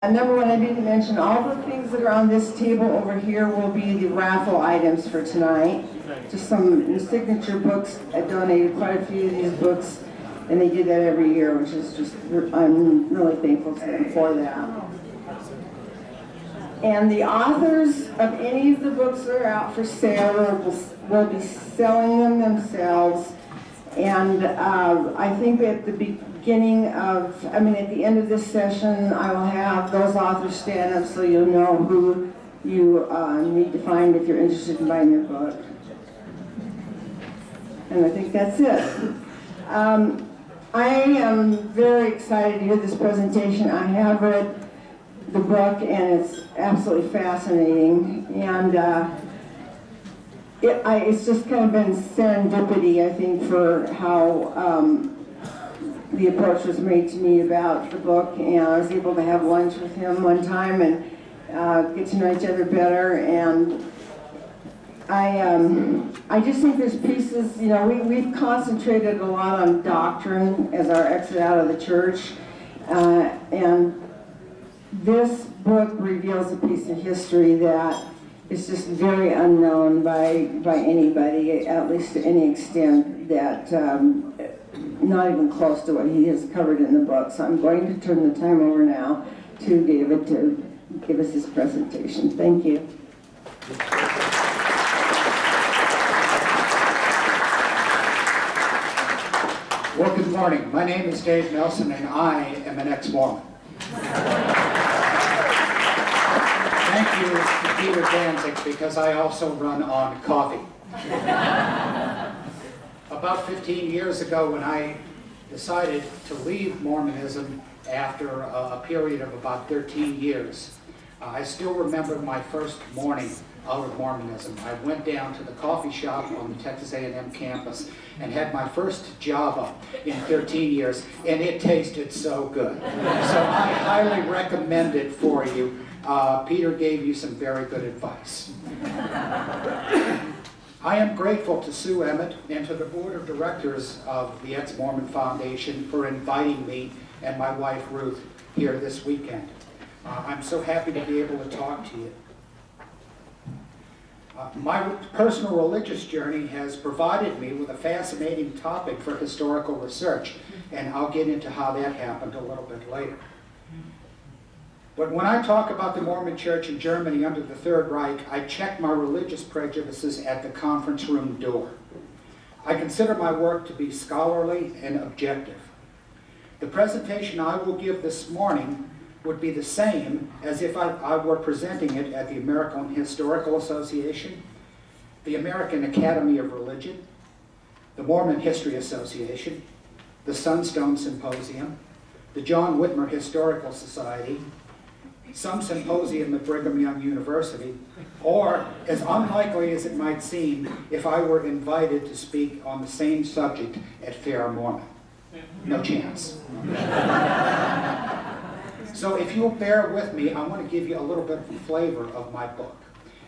Number one, I need to mention all the things that are on this table over here will be the raffle items for tonight. Just some signature books. I donated quite a few of these books, and they do that every year, which is just, I'm really thankful to them for that. And the authors of any of the books that are out for sale will be selling them themselves. And I think at the beginning of, at the end of this session, I will have those authors stand up so you'll know who you need to find if you're interested in buying their book. And I think that's it. I am very excited to hear this presentation. I have read the book and it's absolutely fascinating. And it's just kind of been serendipity, I think, for how the approach was made to me about the book, and I was able to have lunch with him one time and get to know each other better. And I just think there's pieces, we've concentrated a lot on doctrine as our exit out of the church, and this book reveals a piece of history that is just very unknown by anybody, at least to any extent, that not even close to what he has covered in the book. So I'm going to turn the time over now to David to give us his presentation. Thank you. Well, good morning. My name is Dave Nelson, and I am an ex-Mormon. Thank you to Peter Danzig, because I also run on coffee. About 15 years ago, when I decided to leave Mormonism after a period of about 13 years, I still remember my first morning out of Mormonism. I went down to the coffee shop on the Texas A&M campus and had my first Java in 13 years, and it tasted so good. So I highly recommend it for you. Peter gave you some very good advice. I am grateful to Sue Emmett and to the board of directors of the Ex-Mormon Foundation for inviting me and my wife Ruth here this weekend. I'm so happy to be able to talk to you. My personal religious journey has provided me with a fascinating topic for historical research, and I'll get into how that happened a little bit later. But when I talk about the Mormon Church in Germany under the Third Reich, I check my religious prejudices at the conference room door. I consider my work to be scholarly and objective. The presentation I will give this morning would be the same as if I were presenting it at the American Historical Association, the American Academy of Religion, the Mormon History Association, the Sunstone Symposium, the John Whitmer Historical Society, some symposium at Brigham Young University, or, as unlikely as it might seem, if I were invited to speak on the same subject at Fair Mormon. No chance. So if you'll bear with me, I want to give you a little bit of a flavor of my book.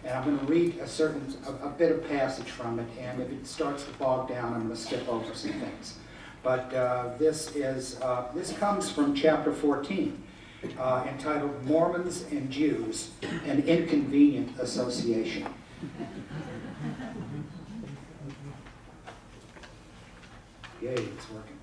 And I'm going to read a bit of passage from it, and if it starts to bog down, I'm going to skip over some things. But this comes from chapter 14. Entitled Mormons and Jews, an Inconvenient Association. Yay, it's working.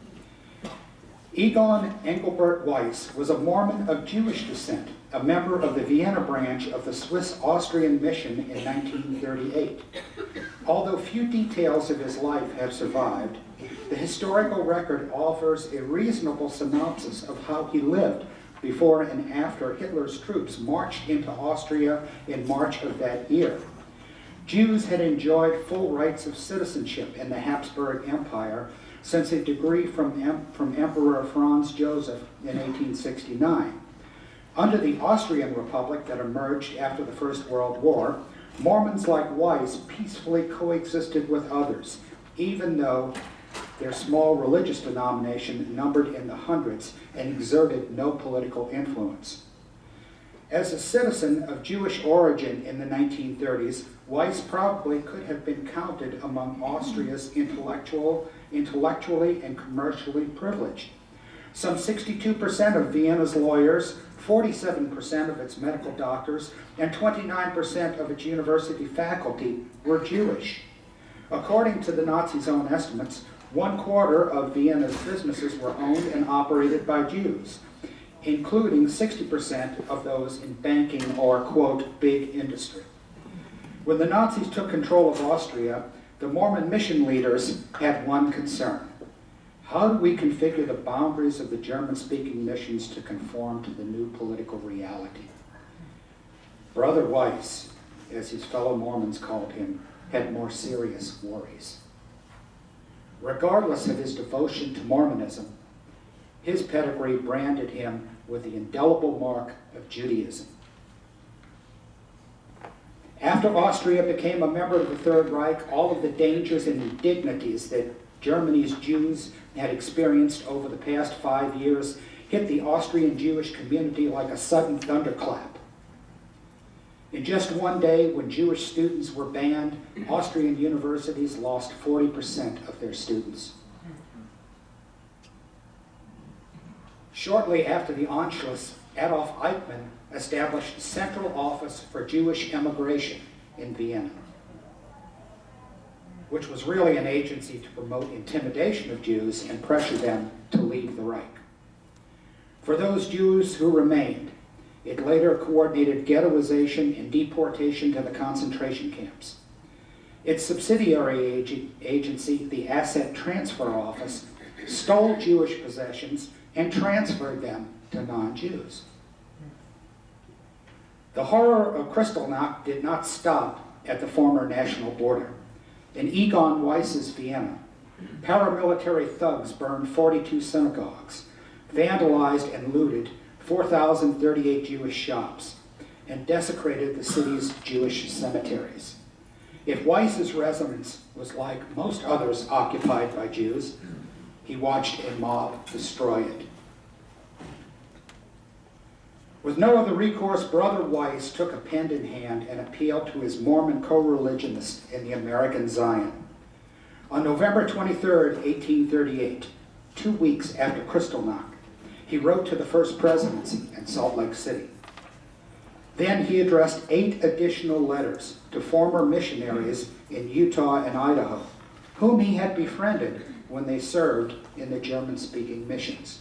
Egon Engelbert Weiss was a Mormon of Jewish descent, a member of the Vienna branch of the Swiss-Austrian mission in 1938. Although few details of his life have survived, the historical record offers a reasonable synopsis of how he lived before and after Hitler's troops marched into Austria in March of that year. Jews had enjoyed full rights of citizenship in the Habsburg Empire since a decree from Emperor Franz Joseph in 1869. Under the Austrian Republic that emerged after the First World War, Mormons like Weiss peacefully coexisted with others, even though their small religious denomination numbered in the hundreds and exerted no political influence. As a citizen of Jewish origin in the 1930s, Weiss probably could have been counted among Austria's intellectually and commercially privileged. Some 62% of Vienna's lawyers, 47% of its medical doctors, and 29% of its university faculty were Jewish. According to the Nazis' own estimates, 1/4 of Vienna's businesses were owned and operated by Jews, including 60% of those in banking or, quote, big industry. When the Nazis took control of Austria, the Mormon mission leaders had one concern. How do we configure the boundaries of the German-speaking missions to conform to the new political reality? Brother Weiss, as his fellow Mormons called him, had more serious worries. Regardless of his devotion to Mormonism, his pedigree branded him with the indelible mark of Judaism. After Austria became a member of the Third Reich, all of the dangers and indignities that Germany's Jews had experienced over the past 5 years hit the Austrian Jewish community like a sudden thunderclap. In just one day, when Jewish students were banned, Austrian universities lost 40% of their students. Shortly after the Anschluss, Adolf Eichmann established the Central Office for Jewish Immigration in Vienna, which was really an agency to promote intimidation of Jews and pressure them to leave the Reich. For those Jews who remained, it later coordinated ghettoization and deportation to the concentration camps. Its subsidiary agency, the Asset Transfer Office, stole Jewish possessions and transferred them to non-Jews. The horror of Kristallnacht did not stop at the former national border. In Egon Weiss's Vienna, paramilitary thugs burned 42 synagogues, vandalized and looted 4,038 Jewish shops, and desecrated the city's Jewish cemeteries. If Weiss's residence was like most others occupied by Jews, he watched a mob destroy it. With no other recourse, Brother Weiss took a pen in hand and appealed to his Mormon co-religionists in the American Zion. On November 23, 1838, 2 weeks after Kristallnacht, he wrote to the First Presidency in Salt Lake City. Then he addressed 8 additional letters to former missionaries in Utah and Idaho, whom he had befriended when they served in the German-speaking missions.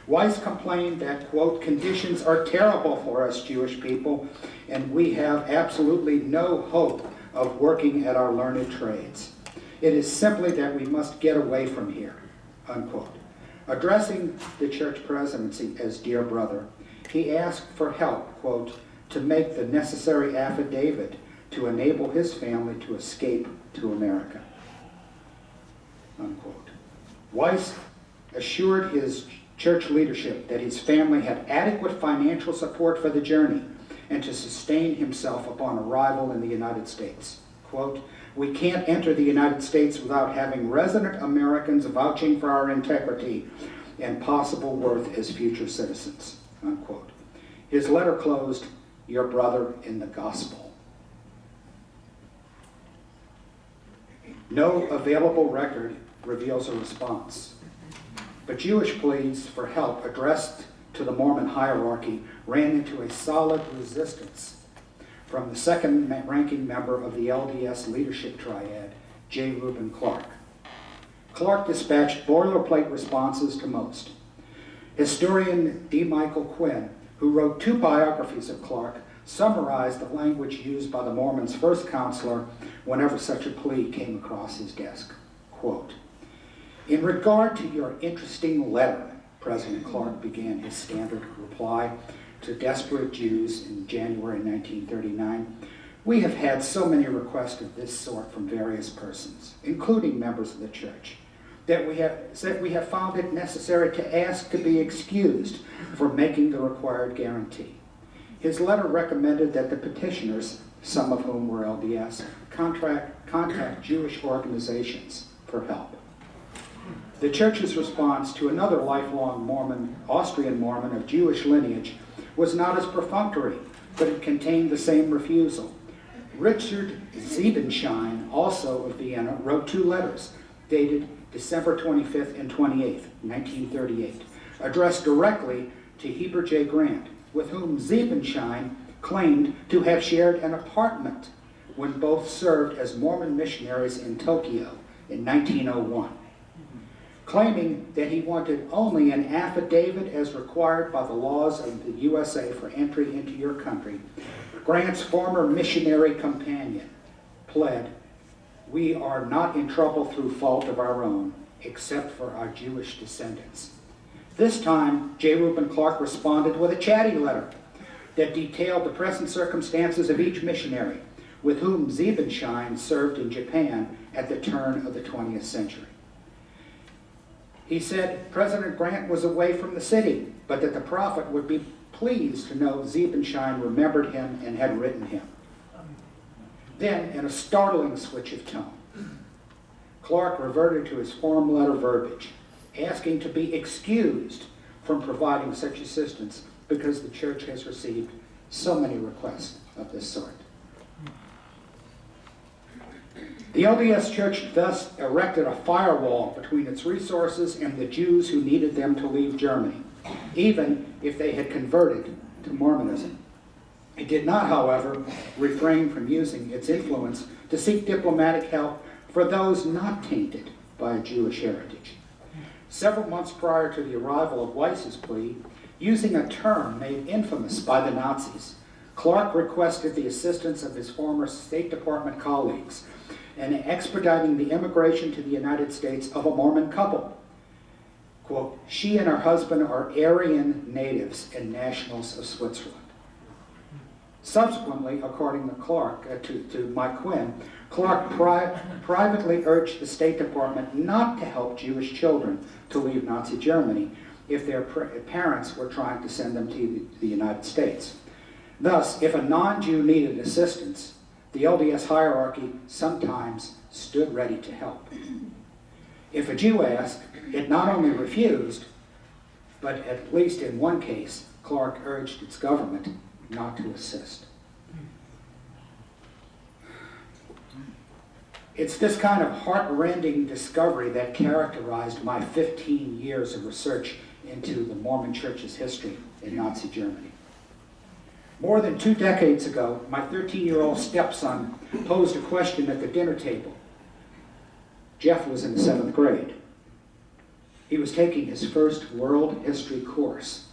Weiss complained that, quote, conditions are terrible for us Jewish people, and we have absolutely no hope of working at our learned trades. It is simply that we must get away from here, unquote. Addressing the church presidency as dear brother, he asked for help, quote, to make the necessary affidavit to enable his family to escape to America, unquote. Weiss assured his church leadership that his family had adequate financial support for the journey and to sustain himself upon arrival in the United States. Quote, we can't enter the United States without having resident Americans vouching for our integrity and possible worth as future citizens, unquote. His letter closed, your brother in the gospel. No available record reveals a response. But Jewish pleas for help addressed to the Mormon hierarchy ran into a solid resistance from the second-ranking member of the LDS leadership triad, J. Reuben Clark. Clark dispatched boilerplate responses to most. Historian D. Michael Quinn, who wrote 2 biographies of Clark, summarized the language used by the Mormons' first counselor whenever such a plea came across his desk. Quote, in regard to your interesting letter, President Clark began his standard reply to desperate Jews in January 1939, we have had so many requests of this sort from various persons, including members of the church, that we have found it necessary to ask to be excused for making the required guarantee. His letter recommended that the petitioners, some of whom were LDS, contact Jewish organizations for help. The church's response to another lifelong Mormon, Austrian Mormon of Jewish lineage, was not as perfunctory, but it contained the same refusal. Richard Siebenschein, also of Vienna, wrote 2 letters dated December 25th and 28th, 1938, addressed directly to Heber J. Grant, with whom Siebenschein claimed to have shared an apartment when both served as Mormon missionaries in Tokyo in 1901. Claiming that he wanted only an affidavit as required by the laws of the USA for entry into your country, Grant's former missionary companion pled, "We are not in trouble through fault of our own, except for our Jewish descendants." This time, J. Reuben Clark responded with a chatty letter that detailed the present circumstances of each missionary with whom Siebenschein served in Japan at the turn of the 20th century. He said President Grant was away from the city, but that the prophet would be pleased to know Siebenschein remembered him and had written him. Then, in a startling switch of tone, Clark reverted to his form letter verbiage, asking to be excused from providing such assistance because the church has received so many requests of this sort. The LDS Church thus erected a firewall between its resources and the Jews who needed them to leave Germany, even if they had converted to Mormonism. It did not, however, refrain from using its influence to seek diplomatic help for those not tainted by a Jewish heritage. Several months prior to the arrival of Weiss's plea, using a term made infamous by the Nazis, Clark requested the assistance of his former State Department colleagues in expediting the immigration to the United States of a Mormon couple. Quote, "She and her husband are Aryan natives and nationals of Switzerland." Subsequently, according to Clark, to Mike Quinn, Clark privately urged the State Department not to help Jewish children to leave Nazi Germany if their parents were trying to send them to the United States. Thus, if a non-Jew needed assistance, the LDS hierarchy sometimes stood ready to help. If a Jew asked, it not only refused, but at least in one case, Clark urged its government not to assist. It's this kind of heart-rending discovery that characterized my 15 years of research into the Mormon Church's history in Nazi Germany. More than 2 decades ago, my 13-year-old stepson posed a question at the dinner table. Jeff was in the 7th grade. He was taking his first world history course.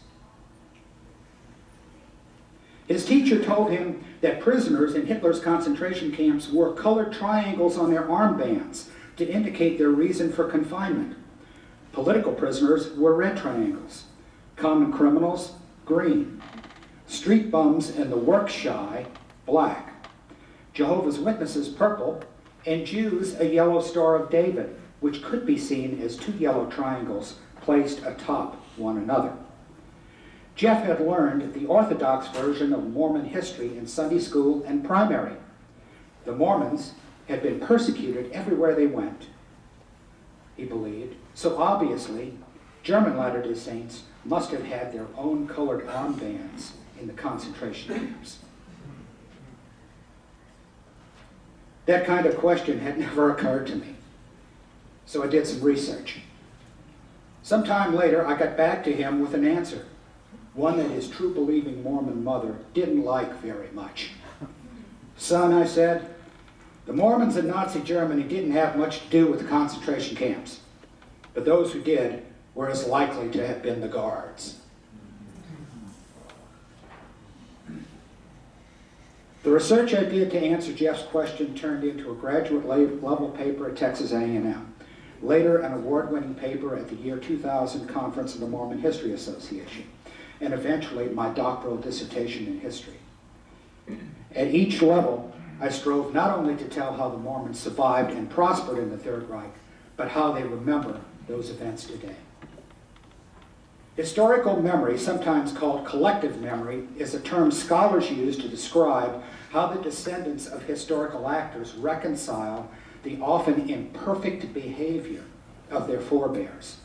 His teacher told him that prisoners in Hitler's concentration camps wore colored triangles on their armbands to indicate their reason for confinement. Political prisoners wore red triangles, common criminals, green, street bums and the work-shy, black, Jehovah's Witnesses, purple, and Jews, a yellow Star of David, which could be seen as 2 yellow triangles placed atop one another. Jeff had learned the Orthodox version of Mormon history in Sunday school and primary. The Mormons had been persecuted everywhere they went, he believed, so obviously German Latter-day Saints must have had their own colored armbands in the concentration camps. That kind of question had never occurred to me, so I did some research. Sometime later, I got back to him with an answer, one that his true-believing Mormon mother didn't like very much. "Son," I said, "the Mormons in Nazi Germany didn't have much to do with the concentration camps, but those who did were as likely to have been the guards." The research I did to answer Jeff's question turned into a graduate level paper at Texas A&M, later an award-winning paper at the year 2000 Conference of the Mormon History Association, and eventually my doctoral dissertation in history. At each level, I strove not only to tell how the Mormons survived and prospered in the Third Reich, but how they remember those events today. Historical memory, sometimes called collective memory, is a term scholars use to describe how the descendants of historical actors reconcile the often imperfect behavior of their forebears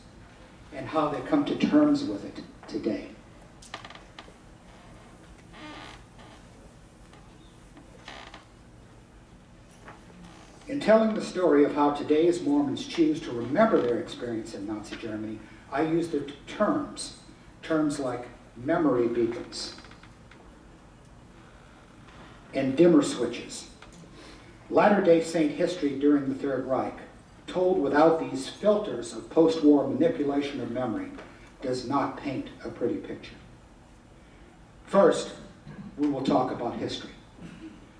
and how they come to terms with it today. In telling the story of how today's Mormons choose to remember their experience in Nazi Germany, I use the terms like memory beacons and dimmer switches. Latter-day Saint history during the Third Reich, told without these filters of post-war manipulation of memory, does not paint a pretty picture. First, we will talk about history.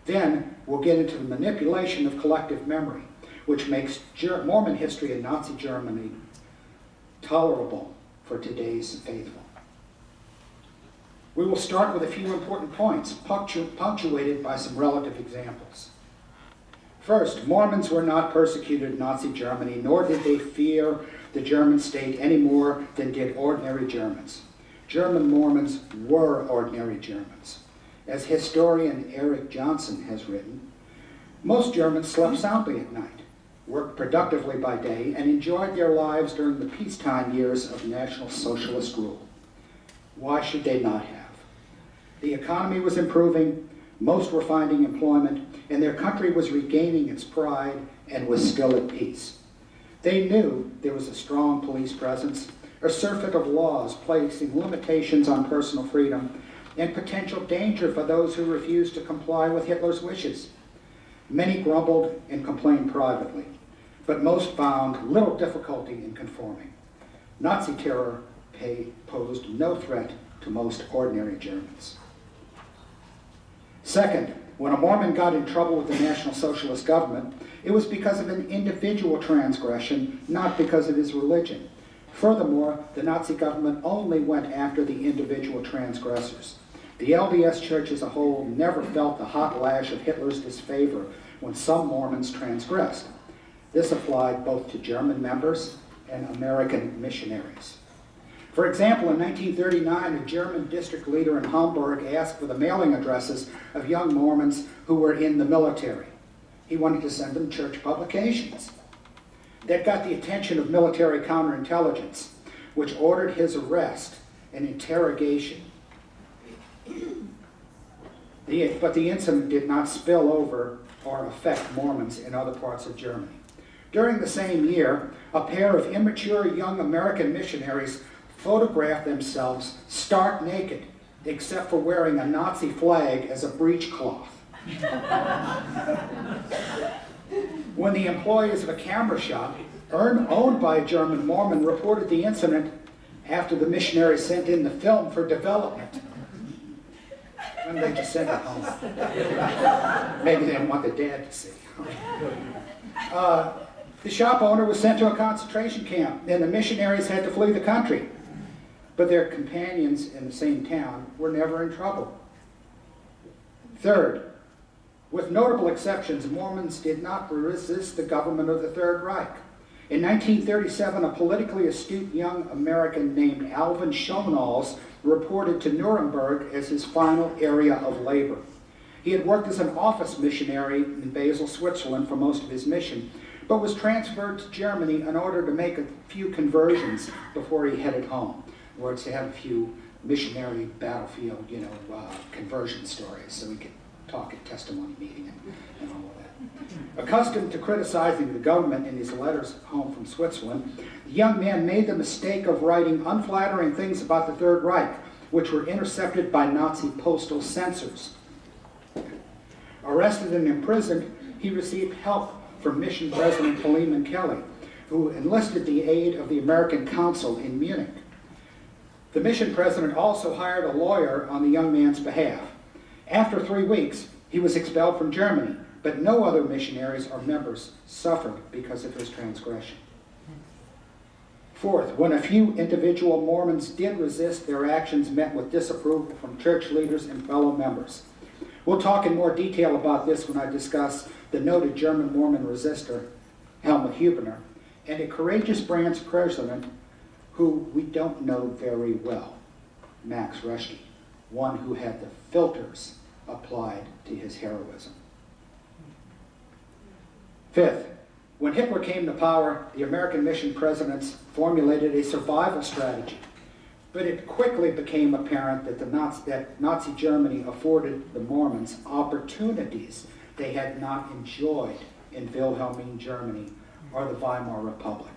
Then, we'll get into the manipulation of collective memory, which makes Mormon history in Nazi Germany tolerable for today's faithful. We will start with a few important points, punctuated by some relative examples. First, Mormons were not persecuted in Nazi Germany, nor did they fear the German state any more than did ordinary Germans. German Mormons were ordinary Germans. As historian Eric Johnson has written, most Germans slept soundly at night, worked productively by day, and enjoyed their lives during the peacetime years of National Socialist rule. Why should they not have? The economy was improving, most were finding employment, and their country was regaining its pride and was still at peace. They knew there was a strong police presence, a surfeit of laws placing limitations on personal freedom, and potential danger for those who refused to comply with Hitler's wishes. Many grumbled and complained privately, but most found little difficulty in conforming. Nazi terror posed no threat to most ordinary Germans. Second, when a Mormon got in trouble with the National Socialist government, it was because of an individual transgression, not because of his religion. Furthermore, the Nazi government only went after the individual transgressors. The LDS Church as a whole never felt the hot lash of Hitler's disfavor when some Mormons transgressed. This applied both to German members and American missionaries. For example, in 1939, a German district leader in Hamburg asked for the mailing addresses of young Mormons who were in the military. He wanted to send them church publications. That got the attention of military counterintelligence, which ordered his arrest and interrogation. But the incident did not spill over or affect Mormons in other parts of Germany. During the same year, a pair of immature young American missionaries photographed themselves stark naked, except for wearing a Nazi flag as a breechcloth. When the employees of a camera shop, owned by a German Mormon, reported the incident after the missionaries sent in the film for development, and they just sent it home. Maybe they didn't want the dad to see. The shop owner was sent to a concentration camp, and the missionaries had to flee the country. But their companions in the same town were never in trouble. Third, with notable exceptions, Mormons did not resist the government of the Third Reich. In 1937, a politically astute young American named Alvin Schonals reported to Nuremberg as his final area of labor. He had worked as an office missionary in Basel, Switzerland for most of his mission, but was transferred to Germany in order to make a few conversions before he headed home. In other words, to have a few missionary battlefield, conversion stories so he could talk at testimony meeting and all of that. Accustomed to criticizing the government in his letters home from Switzerland, the young man made the mistake of writing unflattering things about the Third Reich, which were intercepted by Nazi postal censors. Arrested and imprisoned, he received help from mission president Philemon Kelly, who enlisted the aid of the American consul in Munich. The mission president also hired a lawyer on the young man's behalf. After 3 weeks, he was expelled from Germany, but no other missionaries or members suffered because of his transgression. Fourth, when a few individual Mormons did resist, their actions met with disapproval from church leaders and fellow members. We'll talk in more detail about this when I discuss the noted German Mormon resistor, Helmut Hubener, and a courageous branch president who we don't know very well, Max Rushke, one who had the filters applied to his heroism. Fifth, when Hitler came to power, the American mission presidents formulated a survival strategy, but it quickly became apparent that Nazi Germany afforded the Mormons opportunities they had not enjoyed in Wilhelmine Germany or the Weimar Republic.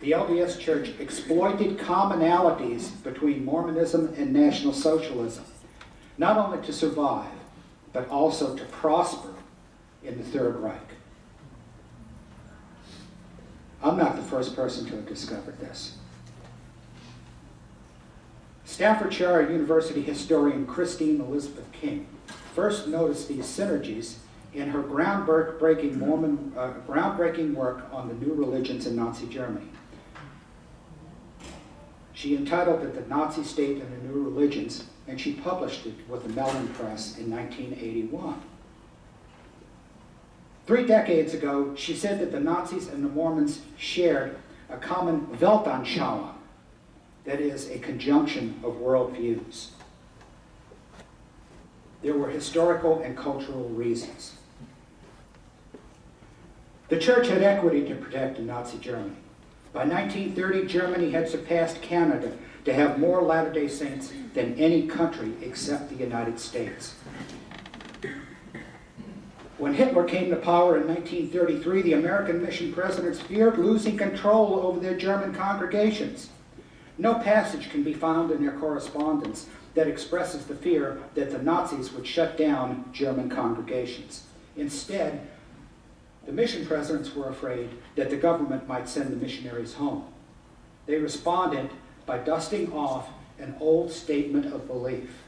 the LDS Church exploited commonalities between Mormonism and National Socialism, not only to survive, but also to prosper in the Third Reich. I'm not the first person to have discovered this. Staffordshire University historian Christine Elizabeth King first noticed these synergies in her groundbreaking work on the new religions in Nazi Germany. She entitled it The Nazi State and the New Religions, and she published it with the Mellon Press in 1981. 3 decades ago, she said that the Nazis and the Mormons shared a common Weltanschauung, that is, a conjunction of worldviews. There were historical and cultural reasons. The church had equity to protect in Nazi Germany. By 1930, Germany had surpassed Canada to have more Latter-day Saints than any country except the United States. When Hitler came to power in 1933, the American mission presidents feared losing control over their German congregations. No passage can be found in their correspondence that expresses the fear that the Nazis would shut down German congregations. Instead, the mission presidents were afraid that the government might send the missionaries home. They responded by dusting off an old statement of belief,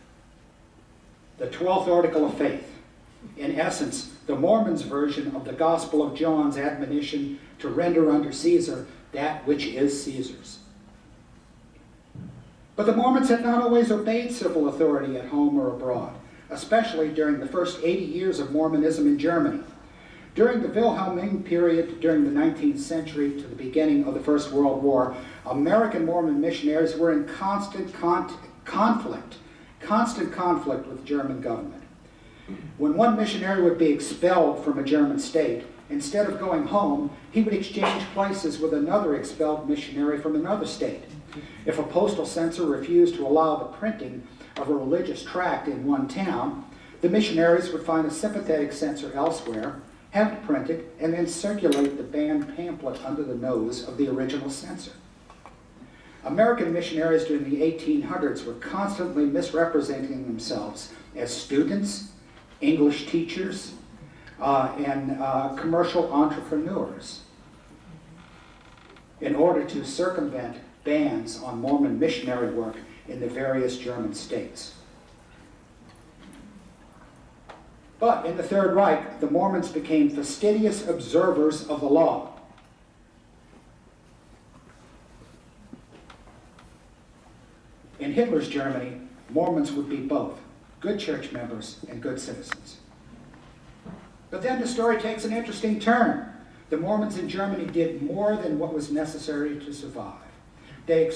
the 12th Article of Faith. In essence, the Mormons' version of the Gospel of John's admonition to render unto Caesar that which is Caesar's. But the Mormons had not always obeyed civil authority at home or abroad, especially during the first 80 years of Mormonism in Germany. During the Wilhelmine period during the 19th century to the beginning of the First World War, American Mormon missionaries were in constant conflict with the German government. When one missionary would be expelled from a German state, instead of going home, he would exchange places with another expelled missionary from another state. If a postal censor refused to allow the printing of a religious tract in one town, the missionaries would find a sympathetic censor elsewhere, have it printed, and then circulate the banned pamphlet under the nose of the original censor. American missionaries during the 1800s were constantly misrepresenting themselves as students, English teachers, and commercial entrepreneurs in order to circumvent bans on Mormon missionary work in the various German states. But in the Third Reich, the Mormons became fastidious observers of the law. In Hitler's Germany, Mormons would be both good church members and good citizens. But then the story takes an interesting turn. The Mormons in Germany did more than what was necessary to survive. They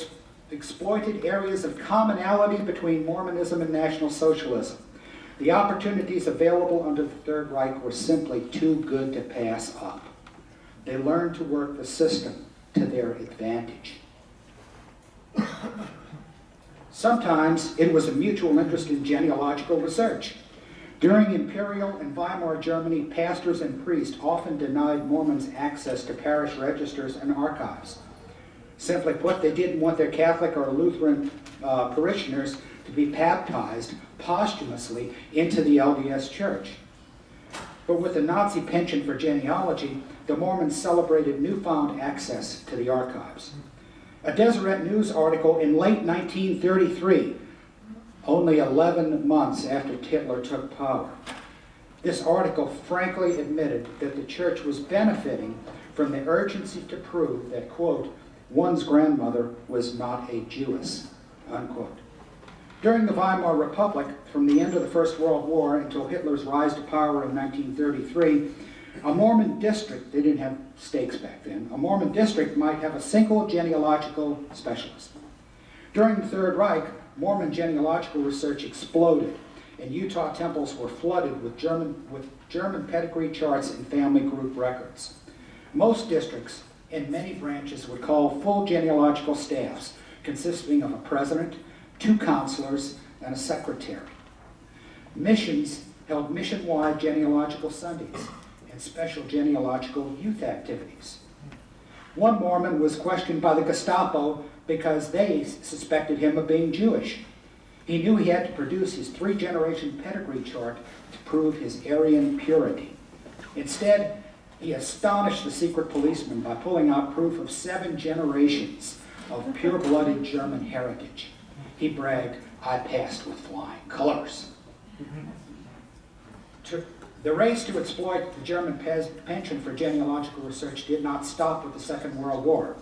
exploited areas of commonality between Mormonism and National Socialism. The opportunities available under the Third Reich were simply too good to pass up. They learned to work the system to their advantage. Sometimes it was a mutual interest in genealogical research. During Imperial and Weimar Germany, pastors and priests often denied Mormons access to parish registers and archives. Simply put, they didn't want their Catholic or Lutheran parishioners to be baptized posthumously into the LDS Church. But with the Nazi penchant for genealogy, the Mormons celebrated newfound access to the archives. A Deseret News article in late 1933, only 11 months after Hitler took power. This article frankly admitted that the church was benefiting from the urgency to prove that, quote, one's grandmother was not a Jewess, unquote. During the Weimar Republic, from the end of the First World War until Hitler's rise to power in 1933, a Mormon district, they didn't have stakes back then, a Mormon district might have a single genealogical specialist. During the Third Reich, Mormon genealogical research exploded, and Utah temples were flooded with German pedigree charts and family group records. Most districts in many branches would call full genealogical staffs, consisting of a president, 2 counselors, and a secretary. Missions held mission-wide genealogical Sundays and special genealogical youth activities. One Mormon was questioned by the Gestapo because they suspected him of being Jewish. He knew he had to produce his 3-generation pedigree chart to prove his Aryan purity. Instead, he astonished the secret policeman by pulling out proof of 7 generations of pure-blooded German heritage. He bragged, "I passed with flying colors." The race to exploit the German penchant for genealogical research did not stop with the Second World War.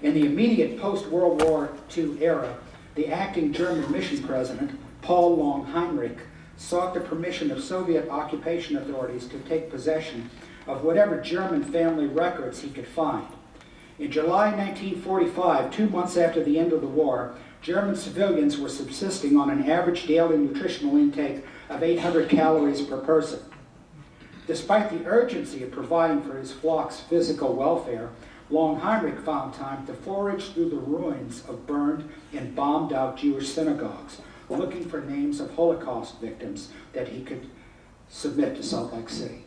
In the immediate post-World War II era, the acting German mission president, Paul Long-Heinrich, sought the permission of Soviet occupation authorities to take possession of whatever German family records he could find. In July 1945, 2 months after the end of the war, German civilians were subsisting on an average daily nutritional intake of 800 calories per person. Despite the urgency of providing for his flock's physical welfare, Long-Heinrich found time to forage through the ruins of burned and bombed out Jewish synagogues, looking for names of Holocaust victims that he could submit to Salt Lake City.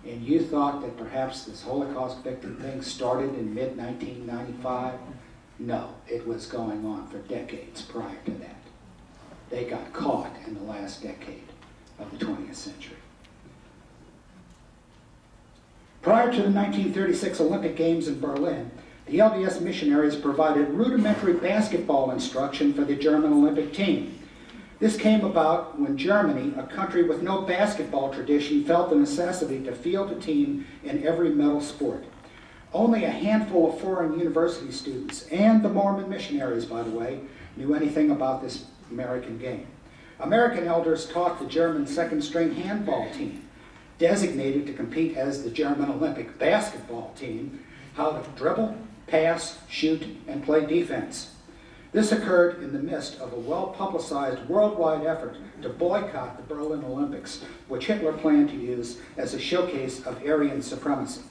And you thought that perhaps this Holocaust victim thing started in mid-1995? No, it was going on for decades prior to that. They got caught in the last decade of the 20th century. Prior to the 1936 Olympic Games in Berlin, the LDS missionaries provided rudimentary basketball instruction for the German Olympic team. This came about when Germany, a country with no basketball tradition, felt the necessity to field a team in every medal sport. Only a handful of foreign university students, and the Mormon missionaries, by the way, knew anything about this American game. American elders taught the German second-string handball team, designated to compete as the German Olympic basketball team, how to dribble, pass, shoot, and play defense. This occurred in the midst of a well-publicized worldwide effort to boycott the Berlin Olympics, which Hitler planned to use as a showcase of Aryan supremacy.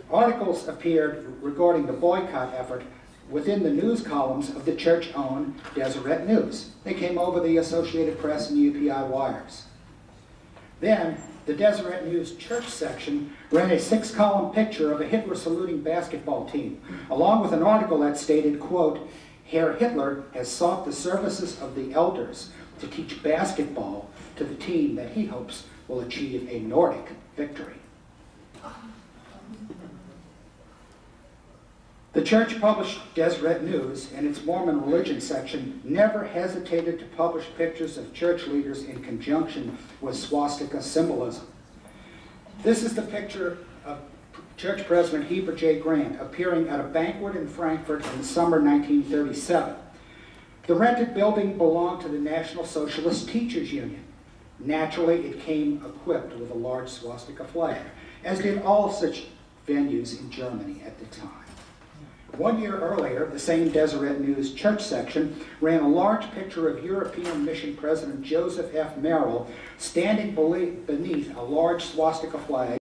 Articles appeared regarding the boycott effort within the news columns of the church-owned Deseret News. They came over the Associated Press and UPI wires. Then, the Deseret News church section ran a 6-column picture of a Hitler-saluting basketball team, along with an article that stated, quote, "Herr Hitler has sought the services of the elders to teach basketball to the team that he hopes will achieve a Nordic victory." The church published Deseret News, and its Mormon religion section never hesitated to publish pictures of church leaders in conjunction with swastika symbolism. This is the picture of Church President Heber J. Grant appearing at a banquet in Frankfurt in the summer 1937. The rented building belonged to the National Socialist Teachers Union. Naturally, it came equipped with a large swastika flag, as did all such venues in Germany at the time. 1 year earlier, the same Deseret News church section ran a large picture of European Mission President Joseph F. Merrill standing beneath a large swastika flag